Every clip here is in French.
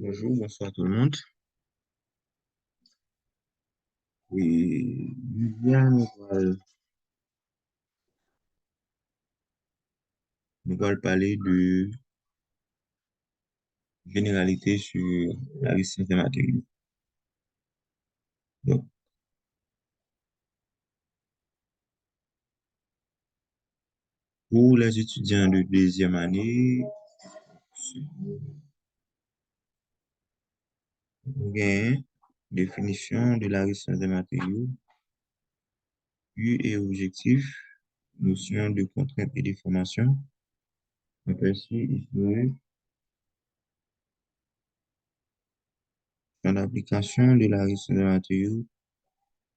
Bonjour, bonsoir tout le monde. Oui, Viviane, nous allons parler de généralité sur la licence des matériaux. Donc, pour les étudiants de deuxième année, nous avons une définition de la licence des matériaux, but et objectif, notion de contrainte et de formation, aperçu historique, dans l'application de la licence des matériaux,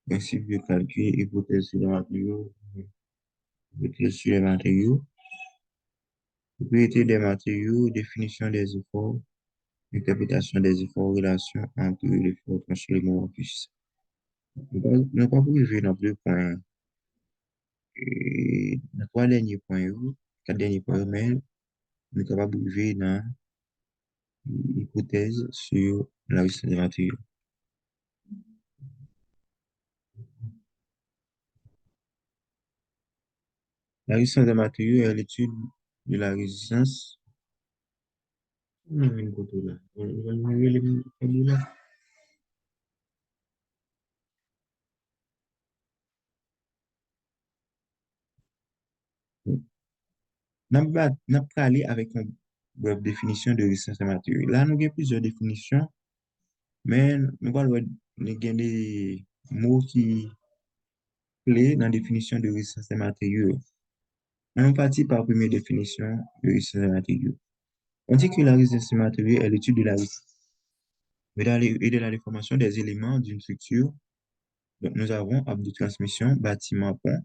principe de calcul, hypothèse sur les matériaux, hypothèse sur les matériaux, propriété des matériaux, définition des efforts, interprétation des efforts, relation entre l'effort tranché et le moment fixe. Nous pas privé dans deux points, dans trois derniers points, quatre derniers points, mais nous sommes capables de privé dans l'hypothèse sur la résistance des matériaux. La résistance des matériaux est l'étude de la résistance. N'a pas aller avec une brève définition de résistance des matériaux. Là, nous avons plusieurs définitions, mais nous allons des mots qui clés dans la définition de résistance des matériaux. On partit par la première définition de résistance des matériaux. On dit que la résistance des matériaux est l'étude de la résistance et de la déformation des éléments d'une structure. Donc, nous avons de transmission, bâtiment, pont,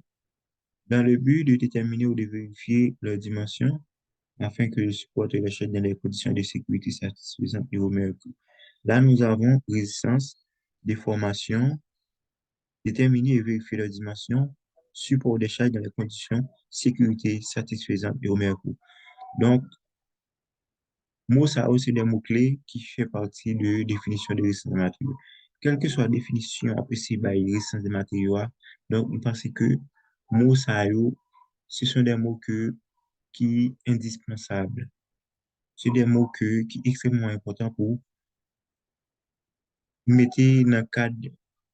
dans le but de déterminer ou de vérifier leurs dimensions afin que le support et l'échelle dans les conditions de sécurité satisfaisantes et au meilleur coût. Là, nous avons résistance, déformation, déterminer et vérifier leurs dimensions, support d'échelle dans les conditions sécurité satisfaisantes et au meilleur coût. Donc, mots, ça aussi des mots-clés qui font partie de définition de résistance des matériaux. Quelle que soit la définition appréciée par résistance des matériaux, donc, on pense que mots, ça, ce sont des mots qui sont indispensables. C'est des mots qui sont extrêmement importants pour mettre dans le cadre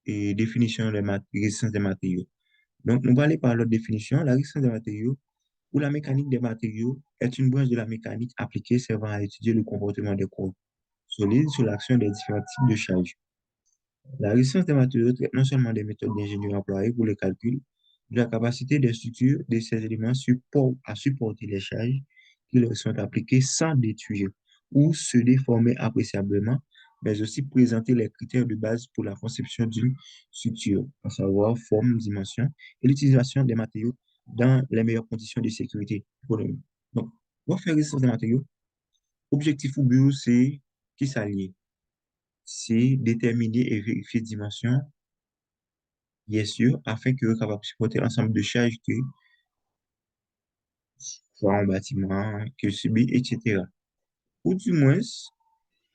et définition de la résistance des matériaux. Donc, nous allons aller par l'autre définition. La résistance des matériaux ou la mécanique des matériaux est une branche de la mécanique appliquée servant à étudier le comportement des corps solides sur l'action des différents types de charges. La résistance des matériaux traite non seulement des méthodes d'ingénierie employées pour le calcul, de la capacité des structures de ces éléments à supporter les charges qui leur sont appliquées sans détruire ou se déformer appréciablement, mais aussi présenter les critères de base pour la conception d'une structure, à savoir forme, dimension et l'utilisation des matériaux dans les meilleures conditions de sécurité économique. Donc, pour faire résistance des matériaux, objectif ou but, c'est qui s'allie, c'est déterminer et vérifier dimension, bien sûr, afin que vous capable de supporter l'ensemble de charges que soit en bâtiment, que subit, etc. Ou du moins,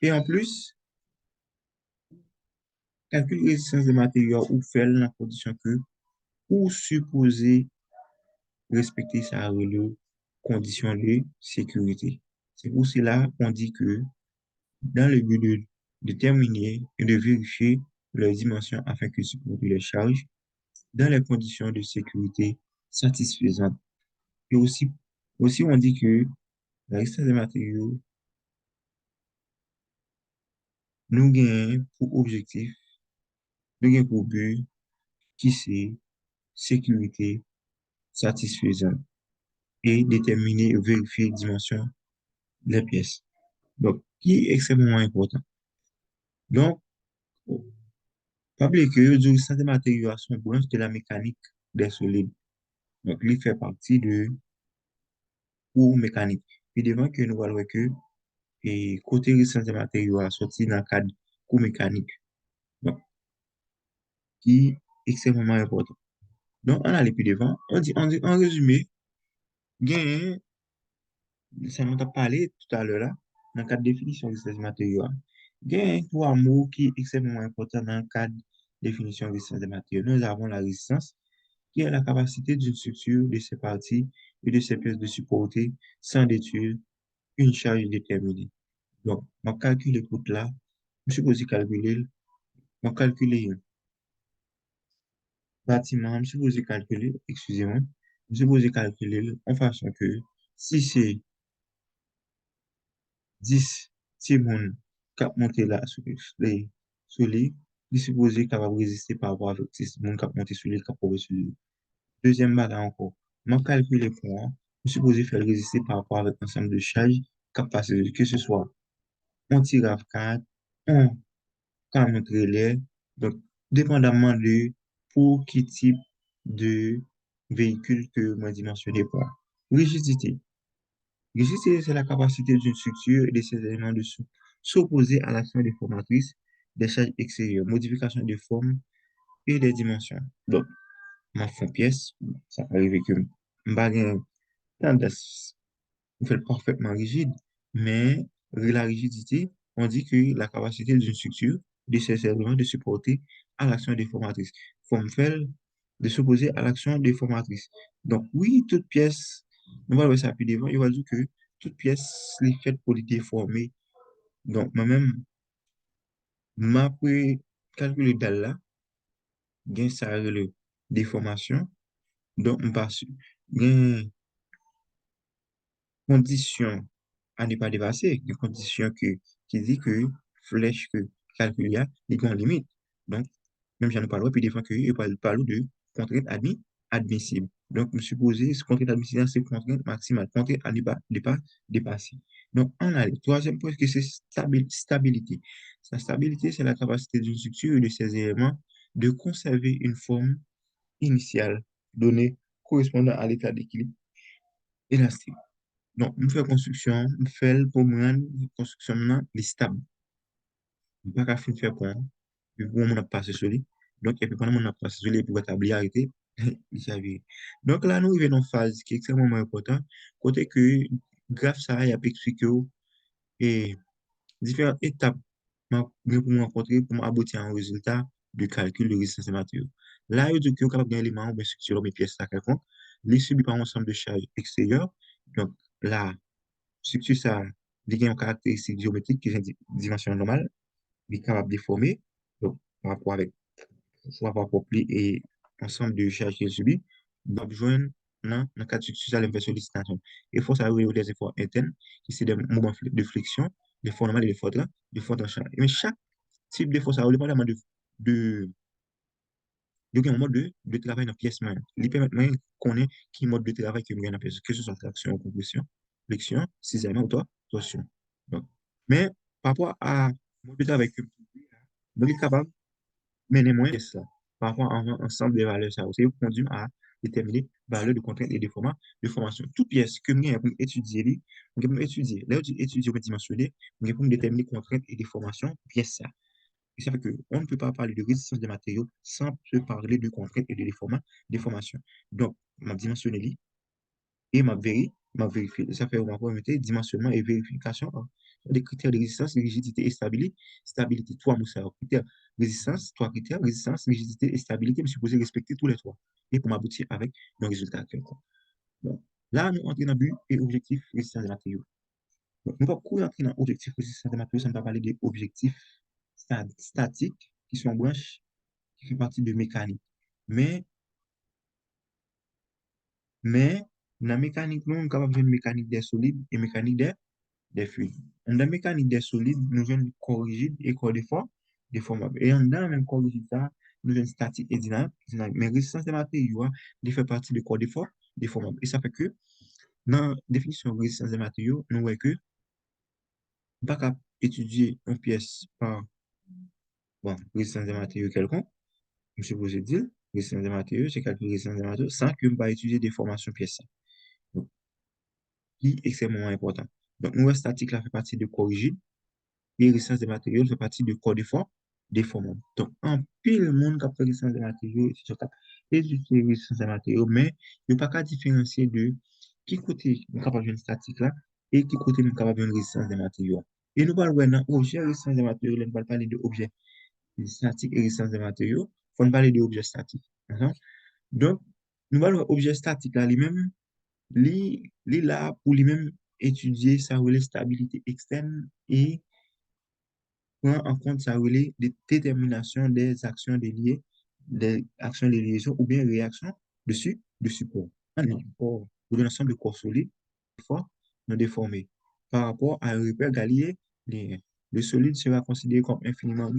et en plus, calcul résistance des matériaux ou faire la condition que, ou supposer respecter sa condition de sécurité. C'est pour cela qu'on dit que dans le but de déterminer et de vérifier leurs dimensions afin que supportent les charges dans les conditions de sécurité satisfaisantes. Et aussi on dit que la résistance des matériaux nous gagne pour objectif, nous gagne pour but qui c'est sécurité satisfaisante et déterminer et vérifier les dimensions des pièces. Donc, qui est extrêmement important. Donc, pas oublier que le résistance des matériaux sont branche de la mécanique des solides. Donc, il fait partie de cours mécanique. Puis devant que nous allons que et côté résistance des matériaux a sorti dans le cadre cours mécanique. Donc, qui est extrêmement important. Donc, on allait plus devant. On dit en résumé, gain, ça nous a parlé tout à l'heure là, dans le cadre de définition de ces matériaux. Il y a trois mots qui sont extrêmement importants dans le cadre de définition de résistance des matériaux. Nous avons la résistance, qui est la capacité d'une structure, de ses parties et de ses pièces de supporter, sans détruire, une charge déterminée. Donc, on calcule tout là. Je suppose calculer, on calcule bâtiment, je suppose calculer, excusez-moi, je suppose calculer en façon que si c'est 10 si moun kap monte là sur les, il supposé capable de résister par rapport à 10 moun kap monte sur les, kap pobe sur les. Deuxième bagage encore, je calcule pour moi, je supposé faire résister par rapport avec ensemble de charges kap passe, que ce soit un tir RAV4, un camion trailer, donc dépendamment de pour quel type de véhicule que moi dimensionné pour. Rigidité. Rigidité, c'est la capacité d'une structure et de ses éléments de s'opposer à l'action déformatrice des charges extérieures, modification des formes et des dimensions. Donc, ma fond pièce, ça peut arriver que je tendance fait parfaitement rigide, mais la rigidité, on dit que la capacité d'une structure, de ses éléments de supporter à l'action déformatrice. Forme fait de s'opposer à l'action déformatrice. Donc, oui, toute pièce, on va voir ça plus devant, il va dire que toute pièce est faite pour les déformer. Donc, moi-même, ma pour calculer dalle là, gain ça le déformation. Donc, on passe, gain condition à ne pas dépasser, une condition qui dit que flèche que calcul a, il y a une limite. Donc, même si on ne parle pas, puis des fois qu'il parle de contrainte admissible. Donc, je suppose que contrainte admissible, c'est contrainte maximale, contrainte à ne pas dépasser. Donc, on a le troisième point, que c'est stabilité. La stabilité, c'est la capacité d'une structure et de ses éléments de conserver une forme initiale donnée correspondant à l'état d'équilibre élastique. Donc, on fait construction, on fait pour me rendre construction maintenant, les stable. On pas qu'à fin faire pour puis pour on a passé sur lui. Donc, et puis pendant on a passé sur lui pour établir arrêté, il s'avère. Donc là, nous arrivons dans une phase qui est extrêmement importante, côté que graphe ça a expliqué et différentes étapes pour me rencontrer pour m'aboutir à un résultat de calcul de résistance des matériaux. Là, il dit que vous avez un élément ou une structure, mes pièces à quelconque, les subit par un ensemble de charges extérieures. Donc là, structure ça, il y a une caractéristique géométrique qui est une dimension normale, il est capable de déformer, donc par rapport avec soit par rapport pli et ensemble de charges qu'il subit, donc joindre dans le cas de structure ça, l'inversion sollicitation. Et force à avoir des efforts internes, qui c'est des mouvements de flexion, des forces normales et des forces tranchantes. Mais chaque type de force, ça dépendamment de, un mode de travail dans la pièce même. Il permet de connaître qui mode de travail que nous avons dans la pièce, que ce soit traction, compression, flexion, cisaillement ou torsion. Donc, mais par rapport à mode de travail que nous sommes capables de mener moins de ça. Par rapport à un ensemble de valeurs, ça aussi conduit à déterminer valeur de contrainte et de formation. Toute pièce que nous avons pour étudier, nous avons étudier. Là, où étudier, on dimensionner, nous avons déterminer contrainte et déformation, pièce ça. Et ça fait qu'on ne peut pas parler de résistance des matériaux sans se parler de contraintes et de déformation. Donc, ma dimensionné et ma vérifié. Ça fait on va remettre dimensionnement et vérification des critères de résistance, rigidité et stabilité. Stabilité, trois mots, ça critères. Résistance, trois critères, résistance, rigidité et stabilité. Je suis supposé respecter tous les trois. Et pour m'aboutir avec un résultat quelconque. Bon. Là, nous entrons dans le but et objectif résistance des matériaux. Donc, nous ne pouvons pas entrer dans l'objectif résistance des matériaux sans pas parler des objectifs statiques qui sont branches, qui font partie de mécanique. Mais, mais, dans la mécanique, nous sommes capables de faire une mécanique des solides et mécanique des fluides. Dans la mécanique des solides, nous avons corps rigide et corps déformable. Et dans le même corps rigide, nous avons statique et dynamique. Mais résistance des matériaux, il fait partie du corps déformable. Et ça fait que, dans la définition de résistance des matériaux, nous voyons que, pas qu'à étudier une pièce par bon, résistance des matériaux quelconque, je suis supposé dire, résistance des matériaux, c'est calculer résistance des matériaux sans que je ne étudier des formations pièces. Donc, qui est extrêmement important. Donc, nous, statique là fait partie de corps rigide et résistance des matériaux fait partie de corps déformable. Donc, en pile, monde qui a fait résistance des matériaux, c'est sûr étudier résistance des matériaux, mais il n'y a pas qu'à différencier de qui côté nous capable de statique là et qui côté nous capable de résistance des matériaux. Et nous parlons maintenant objet résistance des matériaux, nous parlons parler de objet statique et résistance des matériaux, il faut parler de objet statique. D'accord? Donc, nous parlons objet statique là, lui-même, lui là pour lui-même étudier sa stabilité externe et prend en compte sa détermination des actions de liaison ou bien réactions de support. Un support ou d'un ensemble de corps solides, forts, non déformés. Par rapport à un repère galiléen, le solide sera considéré comme infiniment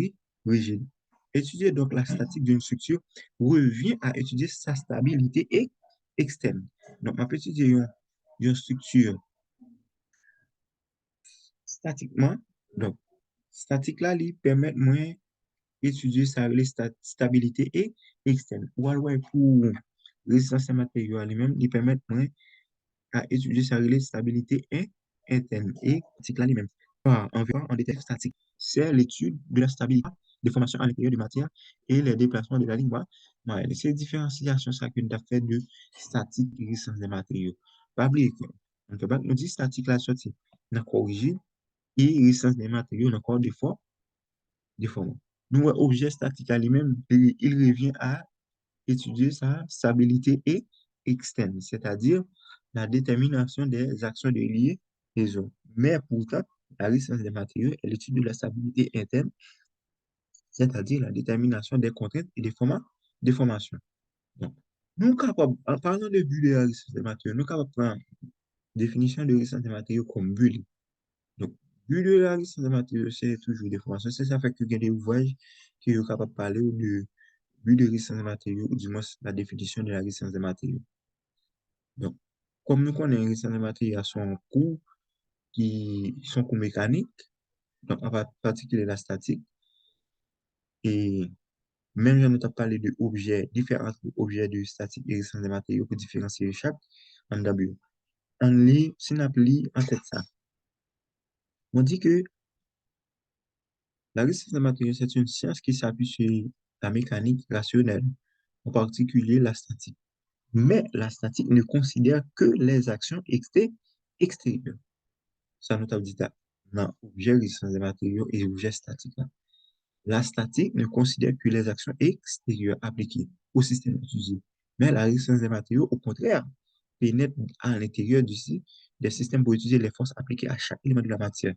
rigide. Étudier donc la statique d'une structure revient à étudier sa stabilité externe. Donc, on peut étudier une structure statiquement. Donc, statique là, lui permet moins étudier sa stabilité et externe. Ou alors, pour résistance à matériaux lui-même, il permet moins à étudier sa stabilité interne et statique là lui-même. Environ en détail statique, c'est l'étude de la stabilité des formations à l'intérieur de matière et les déplacements de la ligne. Ouais, c'est différenciation ça que nous avons fait de statique et résistance des matériaux. Pas oublier que on peut pas nous dire statique là sorti dans corps rigide et résistance des matériaux dans corps déformant. Nous, objet statique à lui-même, il revient à étudier sa stabilité et externe, c'est-à-dire la détermination des actions de liaison. Mais pourtant, la résistance des matériaux est l'étude de la stabilité interne, c'est-à-dire la détermination des contraintes et des formations. Donc, nous capables, en parlant de bulle de la résistance des matériaux, nous capables de prendre définition de résistance des matériaux comme bulle. Donc, bulle de la résistance des matériaux, c'est toujours des formations. C'est ça fait que il y a des ouvrages qui sont capables de parler de bulle de résistance des matériaux, ou du moins la définition de la résistance des matériaux. Donc, comme nous connaissons les résistance des matériaux à son coût, qui sont coûts mécaniques, donc en particulier la statique, et même si nous avons parlé de objets, différents objets de statique et résistance des matériaux pour différencier chaque, en W. En lit, si on applique en tête ça, on dit que la résistance des matériaux, c'est une science qui s'appuie sur la mécanique rationnelle, en particulier la statique. Mais la statique ne considère que les actions extérieures. Ça nous a dit ça dans objet résistance des matériaux et objet statique. La statique ne considère que les actions extérieures appliquées au système étudié. Mais la résistance des matériaux, au contraire, pénètre à l'intérieur des systèmes pour étudier les forces appliquées à chaque élément de la matière.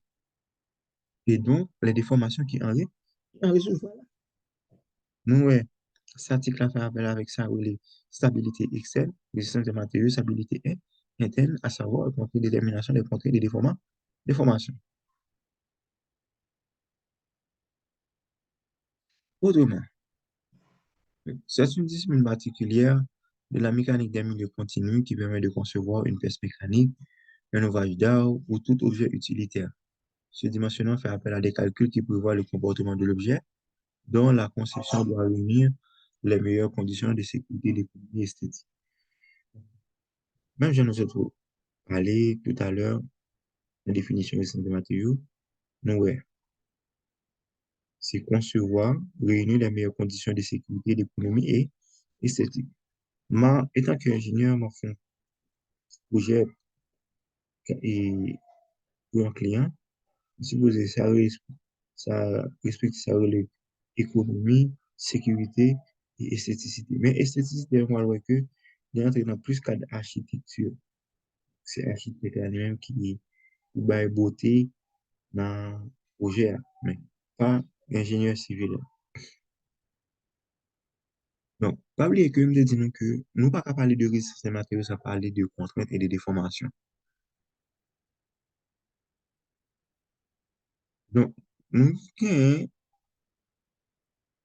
Et donc, les déformations qui en résultent. Voilà. Nous, ouais, statique là fait appel avec ça, ou les stabilité externe, résistance des matériaux, stabilité interne, à savoir, y compris détermination des contraintes des déformations. Autrement, c'est une discipline particulière de la mécanique des milieux continus qui permet de concevoir une pièce mécanique, un ouvrage d'art ou tout objet utilitaire. Ce dimensionnement fait appel à des calculs qui prévoient le comportement de l'objet, dont la conception doit réunir les meilleures conditions de sécurité et d'économie esthétique. Même je nous ai parlé tout à l'heure de la définition des matériaux. Nous, ouais, c'est concevoir, réunir les meilleures conditions de sécurité, d'économie et esthétique. Étant qu'ingénieur, m'a fait un projet et pour un client, supposé ça respecte ça relève économie, sécurité et esthéticité. Mais esthéticité, on voit que d'entrer dans plus qu'à l'architecture. C'est l'architecte lui-même qui va beauté dans le projet, mais pas l'ingénieur civil. Donc, pas oublier que je dis nous que nous pas qu'à parler de résistance des matériaux, ça parler de contraintes et de déformations. Donc, nous avons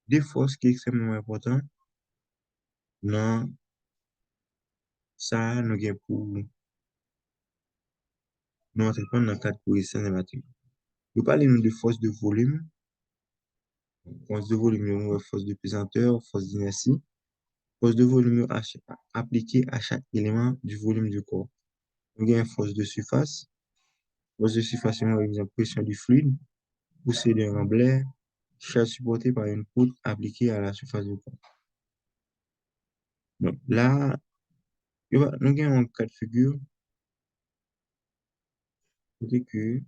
des forces qui sont extrêmement importantes dans ça, nous avons pour nous entreprendre dans le cadre de résistance des matériaux. Nous parlons de force de volume, force de volume, nous avons force de pesanteur, force d'inertie, force de volume appliquée à chaque élément du volume du corps. Nous avons force de surface. Force de surface, par exemple, pression du fluide, poussée d'un remblai, charge supportée par une poutre appliquée à la surface du corps. Donc là, nous avons un cas de figure côté que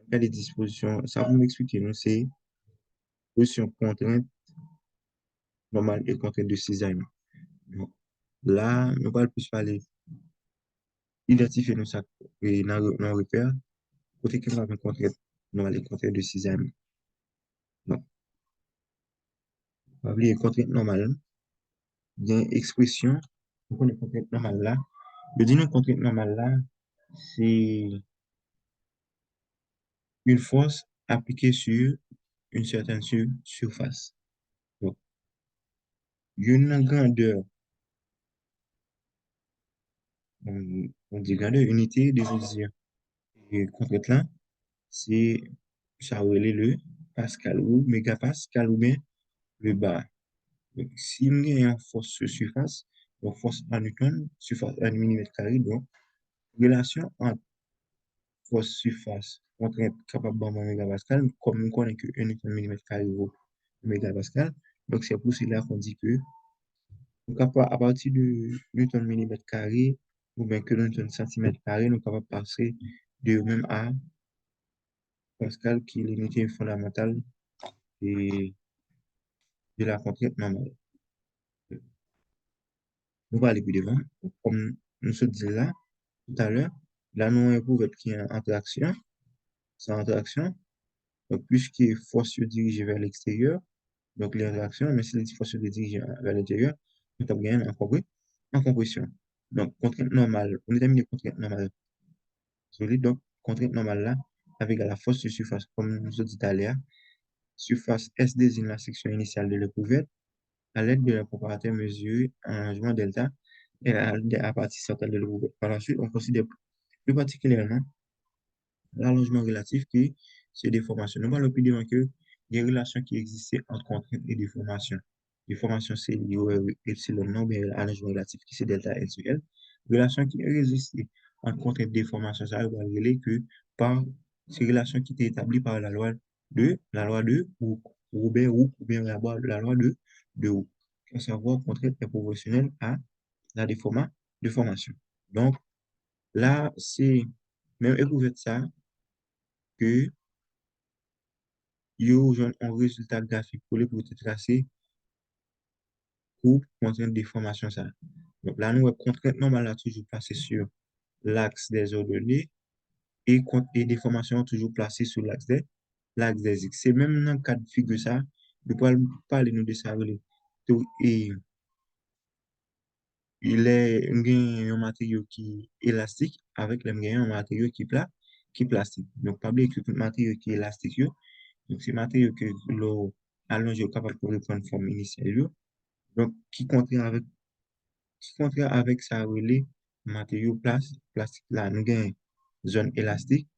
Il y a des dispositions, ça vous m'expliquer, nous, c'est position contrainte normale et contrainte de cisaillement. Donc, là, nous allons plus parler, identifier nos sacs et nos repères, côté qui va contrainte normale et contrainte de cisaillement. Donc, on va oublier contrainte normale, bien expression, donc on est contrainte normale là. Je dis une contrainte normale là, c'est une force appliquée sur une certaine surface. Donc, une grandeur, on dit grandeur, unité de mesure. Et contrainte là, c'est ça relève le Pascal ou mégapascal ou bien le bar. Donc, si il y a une force sur surface, donc force en newton, surface en millimètre carré, donc relation entre force surface, contrainte capable de mégapascal, comme on connaît que 1 newton millimètre carré vaut mégapascal, donc c'est pour cela qu'on dit que donc à partir de newton millimètre carré, ou bien que newton centimètre carré, nous sommes capables de passer de même à Pascal, qui est l'unité fondamentale de, de la contrainte normale. Nous allons aller plus devant. Comme nous se disons là, tout à l'heure, là, nous avons prouvé qu'il y a une interaction, sans interaction. Donc, puisque force se dirige vers l'extérieur, donc l'interaction, mais si les forces se dirigent vers l'intérieur, nous avons gagné en compression. Donc, contrainte normale, on détermine les contraintes normales solides. Donc, contrainte normale là, avec la force de surface, comme nous avons dit tout à l'heure, surface S désigne la section initiale de l'éprouvette à l'aide de la comparateur mesuré en allongement delta et à partir centrale de l'éprouvette. Par la suite, on considère plus particulièrement l'allongement relatif qui c'est déformation. Nous allons plus devant que des relations qui existaient entre contrainte et déformation. Déformation, c'est lié au epsilon non, mais l'allongement relatif qui c'est delta L sur L. Relation qui existait entre contrainte et déformation, ça va révéler que par ces relations qui étaient établies par la loi de Robert Hooke ou bien la loi de Hooke. À savoir, contrainte est proportionnelle à la déformation. Donc, là, c'est même éprouvé de ça que yo joue un résultat graphique pour te tracer pour contrainte de formation ça. Donc là, nous, contrainte normale a toujours placée sur l'axe des ordonnées et des formations toujours placées sur l'axe des X. C'est même dans le cas de figure ça, nous pouvons parler nous de ça. Et il est un matériau qui est élastique avec un matériau qui est plastique. Donc, pas oublier que tout matériau qui est élastique, donc c'est matériau que l'eau allongé est capable de reprendre forme initiale. Donc, qui contraire avec sa relais matériau plastique là, nous avons zone élastique,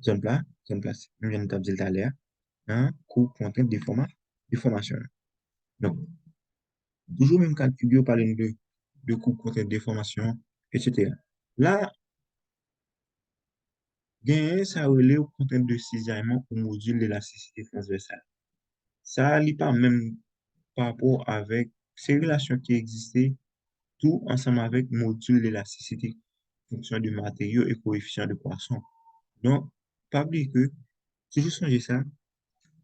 zone plastique. Nous venons de dire tout à l'heure, hein, coût contrainte déformation. Donc, toujours même cas de figure, parler de coût contrainte déformation, etc. Là, gain ça relève contrainte de cisaillement au module de l'élasticité transversale. Ça n'est pas même par rapport avec ces relations qui existaient tout ensemble avec module d'élasticité, fonction du matériau et coefficient de Poisson. Donc, pas oublier que, si je songe ça,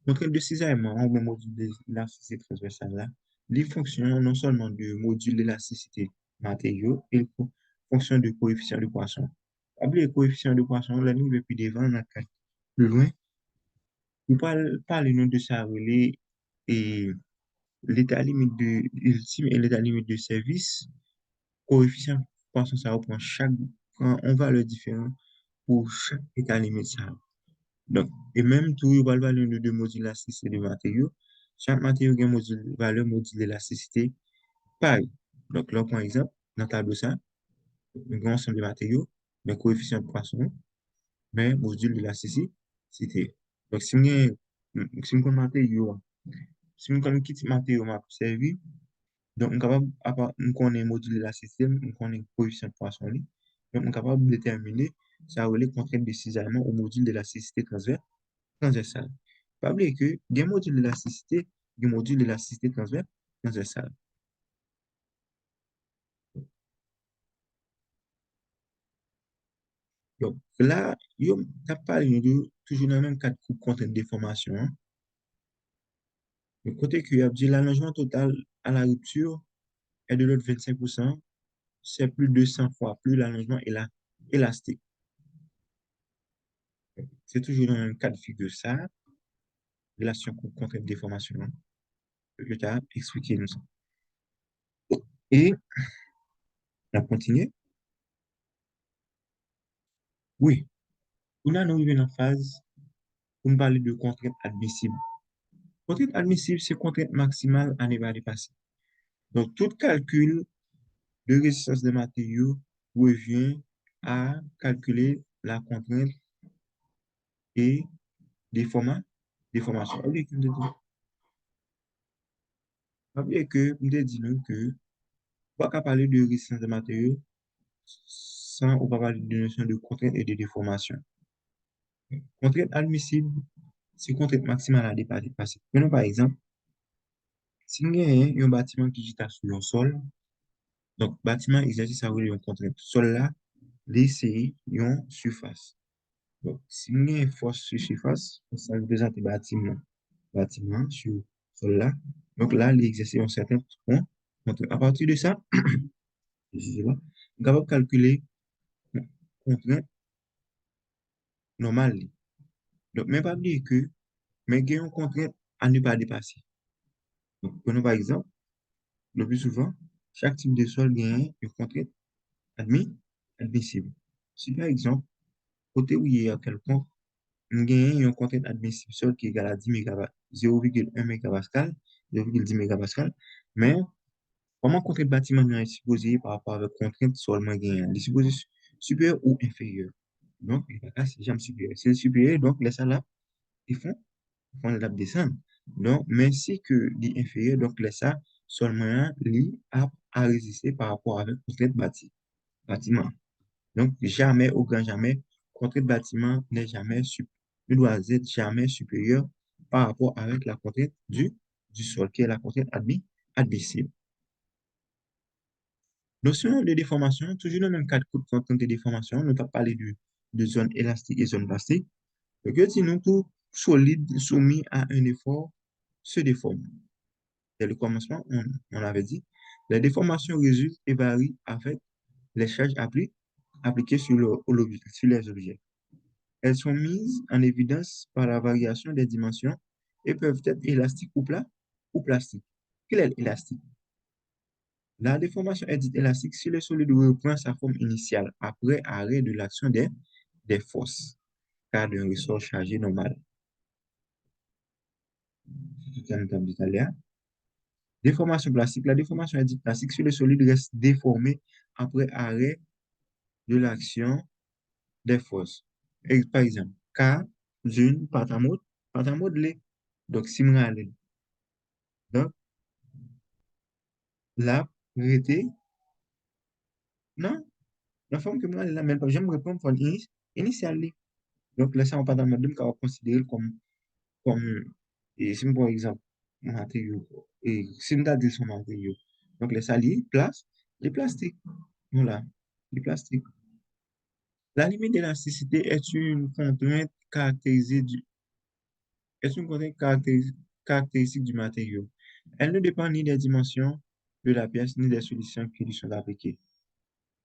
contrainte de cisaillement ou le module d'élasticité transversale là, les fonctions non seulement du module d'élasticité matériau et fonction de coefficient de Poisson. Pas oublier le coefficient de Poisson, là, nous, depuis devant, on a plus loin, nous parlons de ça, et l'état limite de ultime et l'état limite de service coefficient poisson ça reprend quand on va le différent pour chaque état limite ça. Donc, et même tout, il va le valeur de module d'élasticité du matériau. Chaque matériau a une valeur module d'élasticité pareil. Donc, là, par exemple, dans le tableau ça, un grand ensemble de matériaux, mais coefficient de poisson, mais module d'élasticité. Donc, si on matériau, si on connaît quel matériau m'a servi, donc, on est capable, on connaît le module de la système, on connaît le coefficient de Poisson. Donc, on est capable de déterminer ça relève contrainte de cisaillement au module de l'élasticité transversale. Pas oublier que, il y a un module de l'élasticité, il y a un module de l'élasticité transversale. Donc là, yo, t'as parlé de toujours dans le même cadre de contrainte de déformation. Hein. Le côté que a dit l'allongement total à la rupture est de l'autre 25%, c'est plus de 100 fois plus l'allongement élastique. C'est toujours dans le même cas de figure ça, relation contrainte de déformation, hein, que tu as expliqué nous. Ça. Et on a continué. Oui, on a nous arrivé dans la phase pour nous parler de contrainte admissible. Contrainte admissible, c'est contrainte maximale à ne pas dépasser. Donc, tout calcul de résistance des matériaux revient à calculer la contrainte et déformation. Oubliez que, nous disons que, pas parler de résistance des matériaux sans on va parler de notion de contrainte et de déformation. Contrainte admissible, c'est contrainte maximale à dépasser. Prenons par exemple, si nous avons un bâtiment qui est sur le sol, donc bâtiment exercice à une contrainte. Sol là, c'est une surface. Donc, si nous avons une force sur surface, ça représente le bâtiment sur sol là. Donc là, il exerce un certain point. Donc, à partir de ça, je sais pas, on est capable de calculer la contrainte normale. Donc, mais pas oublier que, mais il y a une contrainte à ne pas dépasser. Donc, prenons par exemple, le plus souvent, chaque type de sol gagne une contrainte admis, admissible. Si par exemple, côté où il y a quelconque, nous gagnons une contrainte admissible sol qui est égale à 10 MPa, 0,1 MPa, 0,10 MPa, mais comment contrainte bâtiment est supposé par rapport avec contrainte sol moins gagnant? Il est supposé supérieur ou inférieur. Donc, là, c'est jamais supérieur. C'est supérieur, donc les salles ils font la descendre. Donc, mais si que l'inférieur, donc les ça seulement li à résister par rapport avec contrainte bâtiment. Donc, jamais, au grand jamais, contrainte bâtiment n'est jamais ne doit être jamais supérieur par rapport avec la contrainte du sol, qui est la contrainte admissible. Notion de déformation, toujours dans le même cadre de contrainte de déformation, nous avons parlé de zone élastique et zone plastique. Donc, nous tout solide soumis à un effort se déforme. Dès le commencement, on avait dit, les déformations résultent et varient avec les charges appliquées sur les objets. Elles sont mises en évidence par la variation des dimensions et peuvent être élastiques ou plats ou plastiques. Quel est l'élastique? La déformation est dite élastique si le solide reprend sa forme initiale après arrêt de l'action des forces, car d'un ressort chargé normal. Déformation plastique. La déformation est dite plastique si le solide reste déformé après arrêt de l'action des forces. Par exemple, cas d'une pâte à modeler. Donc, si je regarde, donc, la réalité, non, la forme que je la même pas, j'aime répondre pour initiale. Donc, là, ça, on pas dans le modèle qu'on va considérer comme, et si, par exemple, matériau, et si on a dit son matériau, donc, les saliers, place, les plastiques, voilà, les plastiques. La limite d'élasticité est une contrainte caractéristique du matériau. Elle ne dépend ni des dimensions de la pièce ni des solutions qui lui sont appliquées.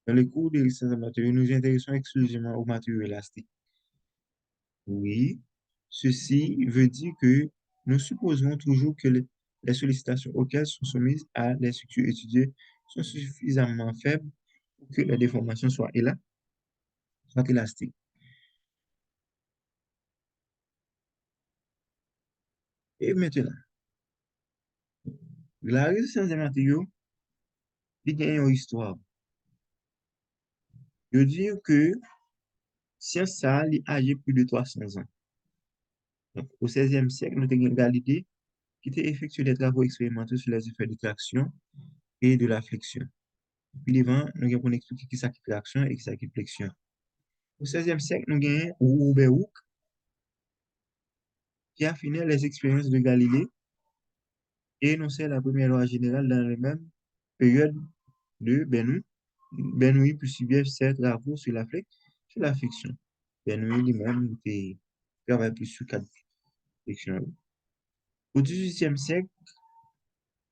Dans le cours de résistance des matériaux, nous nous intéressons exclusivement aux matériaux élastiques. Oui, ceci veut dire que nous supposons toujours que les sollicitations auxquelles sont soumises à les structures étudiées sont suffisamment faibles pour que la déformation soit élastique. Et maintenant, la résistance des matériaux, il y a une histoire. Je veux dire que science ça, il âgé plus de 300 ans. Donc, au 16e siècle, nous avons Galilée qui a effectué des travaux expérimentaux sur les effets de traction et de la flexion. Puis devant, nous avons expliqué qui c'est qui traction et qui c'est qui flexion. Au 16e siècle, nous avons Robert Hooke qui a fini les expériences de Galilée et énoncé la première loi générale dans la même période de Bernoulli, puis suivre ses travaux sur sur la fiction. Bernoulli lui-même il travaille plus sur quatre fictions. Au XVIIIe siècle,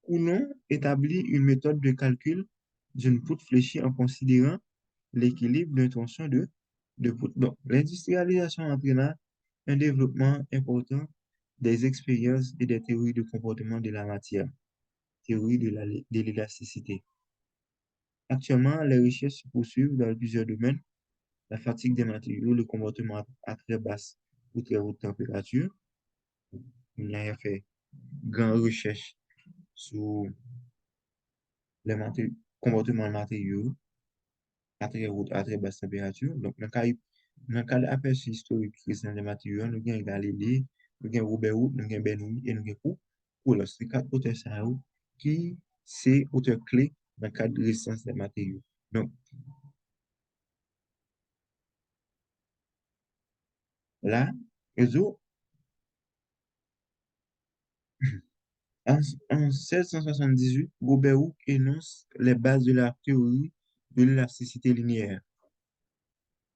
Coulomb établit une méthode de calcul d'une poutre fléchie en considérant l'équilibre d'un tronçon de poutre. Donc, l'industrialisation entraîna un développement important des expériences et des théories de comportement de la matière, théorie de l'élasticité. Actuellement, les recherches se poursuivent dans plusieurs domaines, la fatigue des matériaux, le comportement à très basse ou très haute température. On a fait grande recherche sur les comportements des matériaux à très haute, à très basse température. Donc, dans le cas d'aperçu historique récent des matériaux, nous avons Galilée, nous avons Robert Hooke, nous avons Bernoulli et nous avons Cook. C'est quatre auteurs ça, qui sont auteurs clés dans le cadre de l'essence des matériaux. Donc, là, les autres, en, en 1678, Robert Hooke énonce les bases de la théorie de l'élasticité linéaire.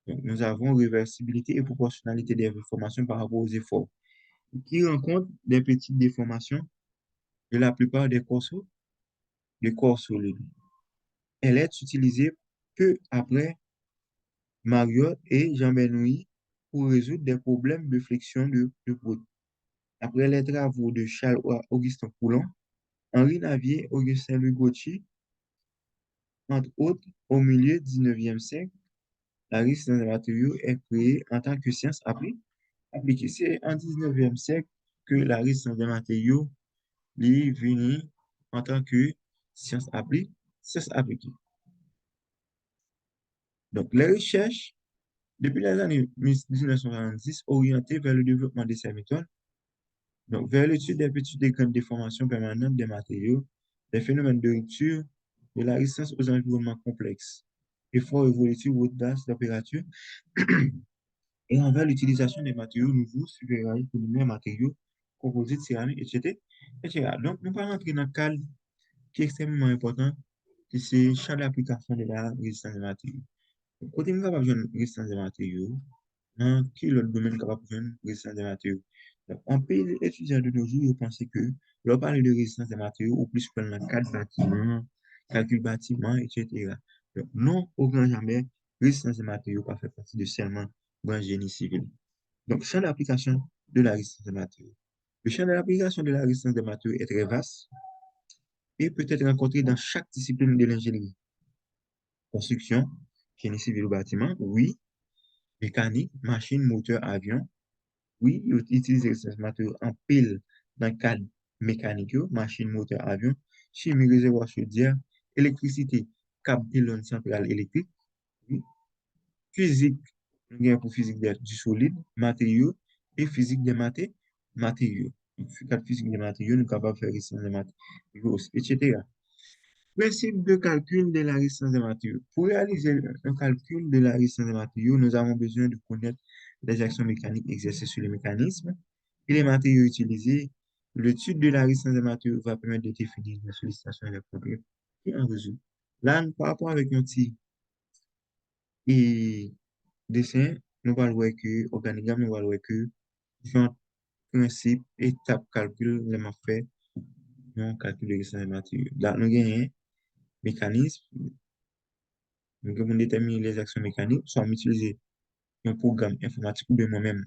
Donc, nous avons réversibilité et proportionnalité des informations par rapport aux efforts, qui rencontre des petites déformations de la plupart des corps solides. Elle est utilisée peu après Marriott et Jean Bernoulli pour résoudre des problèmes de flexion de proutes. Après les travaux de Charles-Augustin Coulomb, Henri Navier, Augustin Louis Gauthier, entre autres, au milieu du 19e siècle, la résistance des matériaux est créée en tant que science appliquée. C'est en 19e siècle que la résistance des matériaux est venue en tant que science appliquée. Donc, les recherches, depuis les années 1970, orientées vers le développement de ces méthodes, donc vers l'étude des petites et grandes déformations permanentes des matériaux, des phénomènes de rupture, de la résistance aux environnements complexes, efforts évolutifs haute basse température, et envers l'utilisation des matériaux nouveaux, supérieurs polymères, matériaux, composites, céramiques, etc., etc. Donc, nous allons entrer dans un cadre qui est extrêmement important, qui c'est le champ d'application de la résistance des matériaux. Côté nous capable de résistance des matériaux, dans quel autre domaine capable de résistance des matériaux? Donc, on peut étudier de nos jours, je pense que leur parler de résistance des matériaux, ou plus que dans le cadre bâtiment, calcul bâtiment, etc. Donc, non, au grand jamais, résistance des matériaux pas fait partie de seulement grand génie civil. Donc, champ d'application de la résistance des matériaux. Le champ d'application de la résistance des matériaux est très vaste et peut être rencontré dans chaque discipline de l'ingénierie. Construction, génie civil ou bâtiment, oui. Mécanique, machine, moteur, avion. Oui, ils utilisent ces matériaux en pile dans le cadre mécanique, machine, moteur, avion. Chimie, réservoir chaudière, électricité, câble pylône centrale électrique. Oui. Physique, nous avons pour physique du solide, matériaux, et physique des matériaux. Donc, cadre physique des matériaux, nous sommes capables de faire ici des matériaux, etc. Principe de calcul de la résistance des matériaux. Pour réaliser un calcul de la résistance des matériaux, nous avons besoin de connaître les actions mécaniques exercées sur les mécanismes et les matériaux utilisés. L'étude de la résistance des matériaux va permettre de définir les sollicitations et les problèmes qui en résultent. Là, par rapport avec un petit et dessin, nous allons voir que, organigramme, nous allons voir que différents principes, étapes, calcul, les fait dans le calcul de la résistance des matériaux. Là, nous avons un mécanisme. Donc, pour déterminer les actions mécaniques, soit on utilise un programme informatique ou bien moi-même,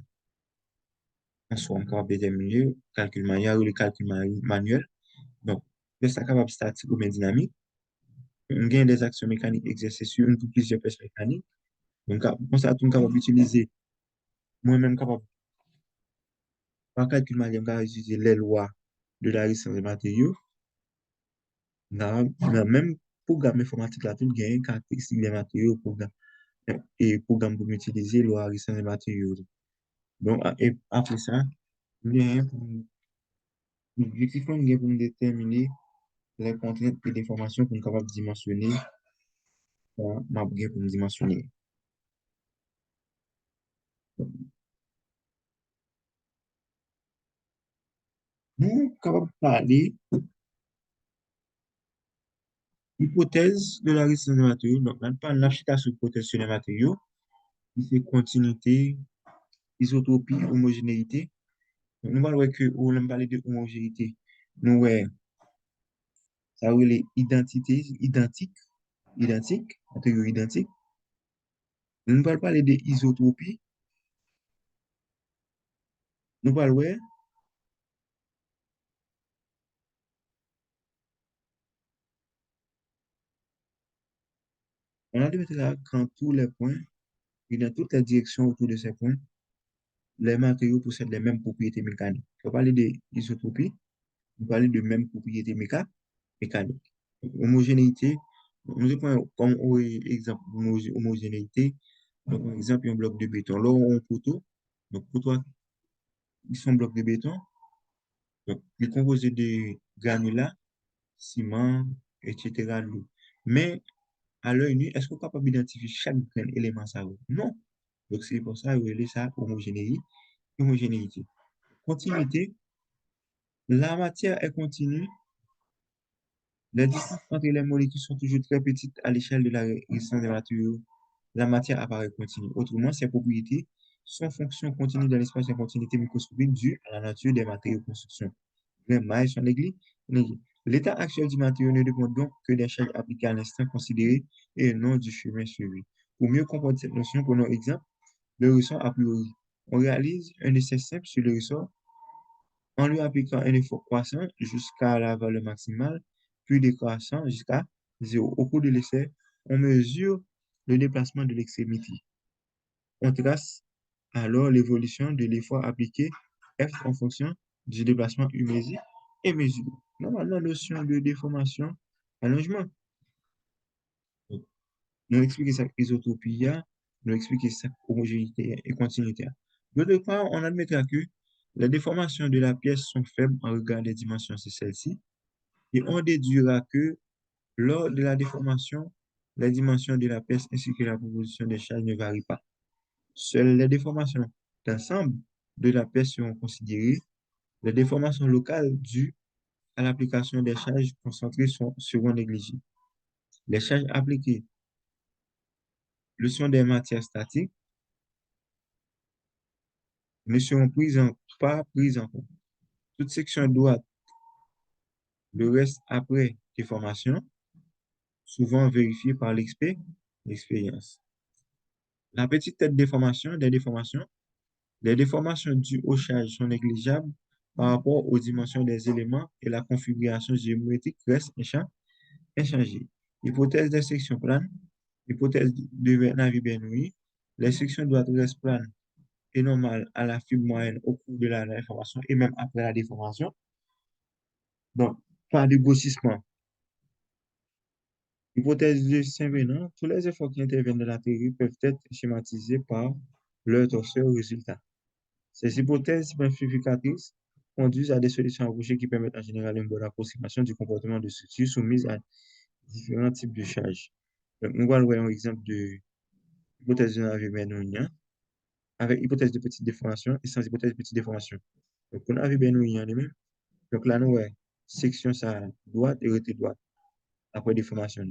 en soit on est capable de déterminer calcul manuel ou le calcul manuel. Donc, le ça capable statique ou bien dynamique. On gagne des actions mécaniques exercées sur une ou plusieurs pièces mécaniques. Donc, on ça, on est capable d'utiliser moi-même capable, par calcul manuel, on capable d'utiliser les lois de la résistance des matériaux. Dans le même programme informatique là, tout gagne caractéristiques des matériaux, programme, et programme pour utiliser loi de la résistance des matériaux. Donc, et après ça, bien, l'objectif est pour déterminer les contraintes et les formations pour nous capables de dimensionner, ma pour nous dimensionner. Nous sommes capables de parler hypothèse de la résistance des matériaux. Donc, on parle de l'application hypothèse sur les matériaux. c'est continuité, isotropie, homogénéité. Nous allons voir que, on parler de homogénéité, nous, ouais, ça veut les identités identiques, catégories identiques. Nous ne parlons pas de isotropie, nous parlons, ouais, on a démontré là quand tous les points, et dans toutes les directions autour de ces points, les matériaux possèdent les mêmes propriétés mécaniques. On parler d'isotropie, on parle de mêmes propriétés mécaniques. Homogénéité, nous prenons comme exemple homogénéité, donc, par exemple, un bloc de béton. Là, on a un poteau, donc poteau, ils sont blocs de béton, donc il est composé de granulats, ciment, etc. l'eau. Mais à l'œil nu, est-ce qu'on est capable d'identifier chaque élément ça? Non. Donc c'est pour ça que ça homogénéité. Continuité, la matière est continue. Les distances entre les molécules sont toujours très petites à l'échelle de la résistance des matériaux. La matière apparaît continue. Autrement, ses propriétés sont fonctions continues dans l'espace de continuité microscopique due à la nature des matériaux de construction. Les mailles sont négligées. L'état actuel du matériau ne dépend donc que des charges appliquées à l'instant considéré et non du chemin suivi. Pour mieux comprendre cette notion, prenons exemple le ressort a priori. On réalise un essai simple sur le ressort en lui appliquant un effort croissant jusqu'à la valeur maximale, puis décroissant jusqu'à zéro. Au cours de l'essai, on mesure le déplacement de l'extrémité. On trace alors l'évolution de l'effort appliqué F en fonction du déplacement humésique et mesuré. Normalement, la notion de déformation, allongement. Nous expliquer ça isotropie, nous expliquer ça homogénéité et continuité. D'autre part, on admettra que les déformations de la pièce sont faibles en regard des dimensions de celle-ci, et on déduira que lors de la déformation, les dimensions de la pièce ainsi que la proposition des charges ne varient pas. Seules les déformations d'ensemble de la pièce seront considérées. Les déformations locales dues à l'application des charges concentrées seront négligées. Les charges appliquées le sont des matières statiques ne seront pas prises en compte. Toute section droite, le reste après déformation, souvent vérifié par l'expérience. La petite tête les déformations dues aux charges sont négligeables par rapport aux dimensions des éléments et la configuration géométrique reste inchangée. Hypothèse des sections planes, hypothèse de navire Bernoulli, les sections droites restent planes et normales à la fibre moyenne au cours de la déformation et même après la déformation. Donc, pas de grossissement. Hypothèse de Saint-Venant, tous les efforts qui interviennent dans la théorie peuvent être schématisés par leur torseur résultat. Ces hypothèses simplificatrices conduisent à des solutions approchées qui permettent en général une bonne approximation du comportement de structures soumises à différents types de charges. Donc, nous allons voir un exemple de hypothèse de navire bernoulli avec hypothèse de petite déformation et sans hypothèse de petite déformation. Donc, pour navire bernoulli lui-même, donc là, nous avons section ça droite et retrait droite après déformation.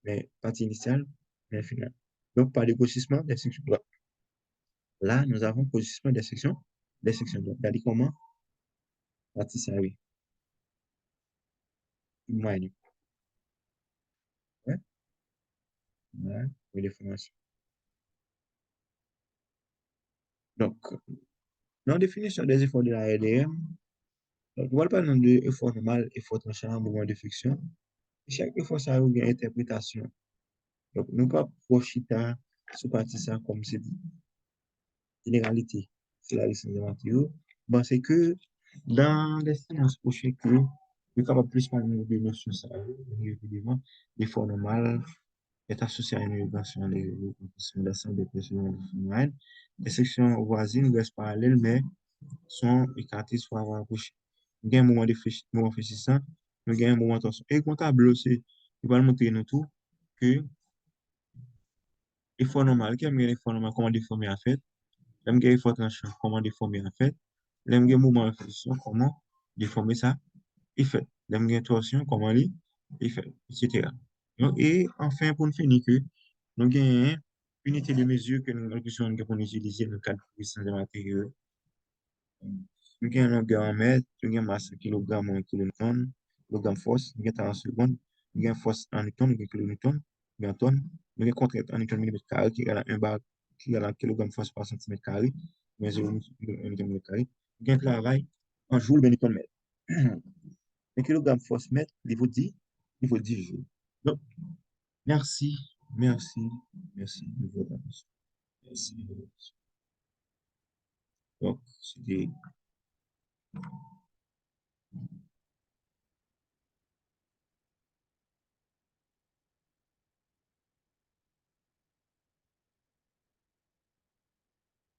Mais partie initiale, mais finale. Donc, par le grossissement des sections droites. Là, nous avons grossissement des sections droites. Regardez comment partie ça, oui. Moyenne. Ouais, ouais, et déformation. Donc, dans la définition des efforts de la RDM, donc, on va pas nombre d'efforts normal, effort tranchant, mouvement de friction. Chaque effort, ça a une interprétation. Donc, nous pas profiter sur partie ça comme c'est généralité. C'est la licence des matériaux. Bon, c'est que dans les sciences prochaines que nous capable plus parler de notions ça, évidemment, l'effort normal est associé à une évaluation des recommandations des personnes moyennes. Les sections voisines restent parallèles, mais sont écartées soit rapprochées. Il y a un moment de moment réfléchissant, il y a un moment de tension. Et quand tableau, c'est, il va montrer nous tout que l'effort normal, quel est l'effort normal, comment déformer en fait, l'aime l'effort tranchant, comment déformer en fait, l'aime mouvement de réflexion, comment déformer ça, il fait. L'aime torsion, comment il fait, etc. Donc, et enfin, pour nous finir que, nous gagnons unité de mesure que nous besoin pour utiliser dans le cadre de puissance des matériaux. Nous avons une longueur en mètres, nous avons masse en kilogrammes ou en kilonewton, kilogramme force, nous avons temps en seconde, nous avons force en newton, nous avons kilonewton, nous avons tonne, nous avons contrainte en newton millimètre carré qui égale à 1 bar, qui égale à kilogramme force par centimètre carré, mais 0 newton millimètre carré. Nous avons travail en joule ben newton mètre. Un kilogramme force mètre, il faut 10 joules. Donc, merci, merci, merci de votre attention. Merci. Donc, c'était